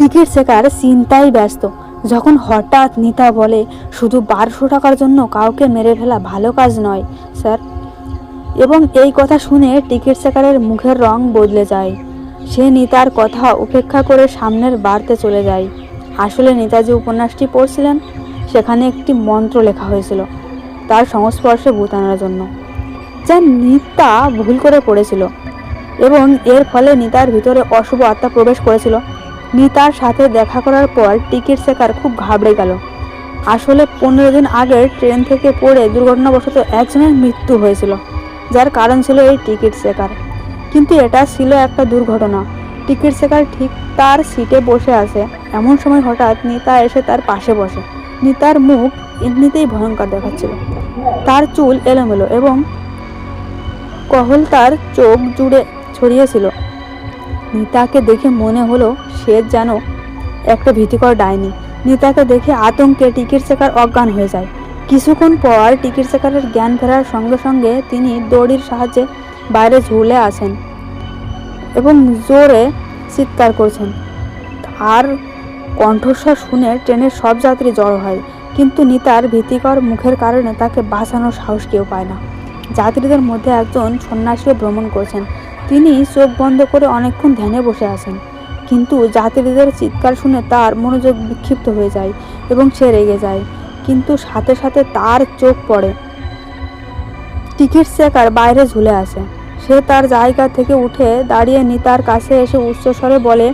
Ticket checker চিন্তায় ব্যস্ত, যখন হঠাৎ নিতা বলে, শুধু 1200 টাকার জন্য কাউকে মেরে ফেলা ভালো কাজ নয় স্যার। এবং এই কথা শুনে টিকিট চেকারের মুখের রং বদলে যায়। সে নিতার কথা উপেক্ষা করে সামনের বাড়তে চলে যায়। আসলে নিতা যে উপন্যাসটি পড়ছিলেন সেখানে একটি মন্ত্র লেখা হয়েছিল তার সংস্পর্শে ভূত আনার জন্য, যা নিতা ভুল করে পড়েছিল এবং এর ফলে নিতার ভিতরে অশুভ আত্মা প্রবেশ করেছিল। নিতার সাথে দেখা করার পর টিকিট চেকার খুব ঘাবড়ে গেল। আসলে 15 দিন আগে ট্রেন থেকে পড়ে দুর্ঘটনাবশত একজনের মৃত্যু হয়েছিল, যার কারণ ছিল এই টিকিট চেকার। কিন্তু এটা ছিল একটা দুর্ঘটনা। টিকিট চেকার ঠিক তার সিটে বসে আছে, এমন সময় হঠাৎ নিতা এসে তার পাশে বসে। নিতার মুখ এমনিতেই ভয়ঙ্কর দেখাচ্ছিল। তার চুল এলোমেলো এবং কহল তার চোখ জুড়ে ছড়িয়েছিল। নিতাকে দেখে মনে হলো সে যেন একটা ভীতিকর ডাইনি। নিতাকে দেখে আতঙ্কে টিকিট চেকার অজ্ঞান হয়ে যায়। কিছুক্ষণ পর টিকিট চেকারের জ্ঞান ফেরার সঙ্গে সঙ্গে তিনি দড়ির সাহায্যে বাইরে ঝুলে আছেন এবং জোরে চিৎকার করছেন। আর কণ্ঠস্বর শুনে ট্রেনের সব যাত্রী জড়ো হয়, কিন্তু নিতার ভীতিকর মুখের কারণে তাকে বাঁচানোর সাহস কেউ পায় না। যাত্রীদের মধ্যে একজন সন্ন্যাসীও ভ্রমণ করছেন। তিনি চোখ বন্ধ করে অনেকক্ষণ ধ্যানে বসে আছেন, কিন্তু যাত্রীদের চিৎকার শুনে তার মনোযোগ বিক্ষিপ্ত হয়ে যায় এবং সে রেগে যায়। কিন্তু সাথে সাথে তার চোখ পড়ে টিকিট চেকার বাইরে ঝুলে আছে। সে তার জায়গা থেকে উঠে দাঁড়িয়ে নিতার কাছে এসে উচ্চস্বরে বলে,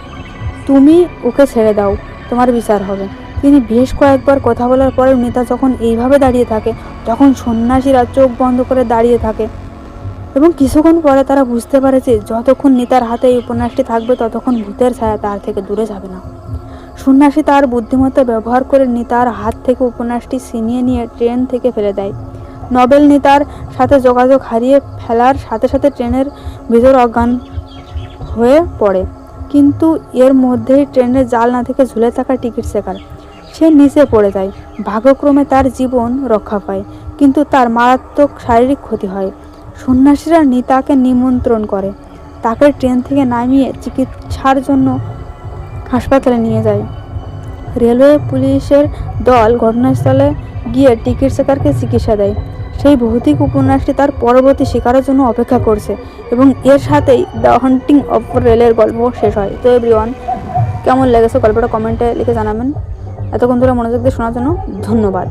তুমি ওকে ছেড়ে দাও, তোমার বিচার হবে। তিনি বেশ কয়েকবার কথা বলার পরে নিতা যখন এইভাবে দাঁড়িয়ে থাকে, তখন সন্ন্যাসীরা চোখ বন্ধ করে দাঁড়িয়ে থাকে এবং কিছুক্ষণ পরে তারা বুঝতে পারে যে যতক্ষণ নিতার হাতে এই উপন্যাসটি থাকবে ততক্ষণ ভূতের ছায়া তার থেকে দূরে যাবে না। সন্ন্যাসী তার বুদ্ধিমত্তা ব্যবহার করে নিতার হাত থেকে উপন্যাসটি ছিনিয়ে নিয়ে ট্রেন থেকে ফেলে দেয়। নবেল নিতার সাথে যোগাযোগ হারিয়ে ফেলার সাথে সাথে ট্রেনের ভিতর অজ্ঞান হয়ে পড়ে। কিন্তু এর মধ্যেই ট্রেনের জানলা থেকে ঝুলে থাকা টিকিট চেকার সে নিচে পড়ে যায়। ভাগ্যক্রমে তার জীবন রক্ষা পায়, কিন্তু তার মারাত্মক শারীরিক ক্ষতি হয়। সন্ন্যাসীরা নিতাকে নিমন্ত্রণ করে, তাকে ট্রেন থেকে নামিয়ে চিকিৎসার জন্য হাসপাতালে নিয়ে যায়। রেলওয়ে পুলিশের দল ঘটনাস্থলে গিয়ে টিকিট চেকারকে চিকিৎসা দেয়। সেই ভৌতিক উপন্যাসটি তার পরবর্তী শিকারের জন্য অপেক্ষা করছে এবং এর সাথেই দ্য হন্টিং অফ রেলের গল্প শেষ হয়। তো এভরিওয়ান, কেমন লেগেছে গল্পটা কমেন্টে লিখে জানাবেন। এতক্ষণ ধরে মনোযোগ দিয়ে শোনার জন্য ধন্যবাদ।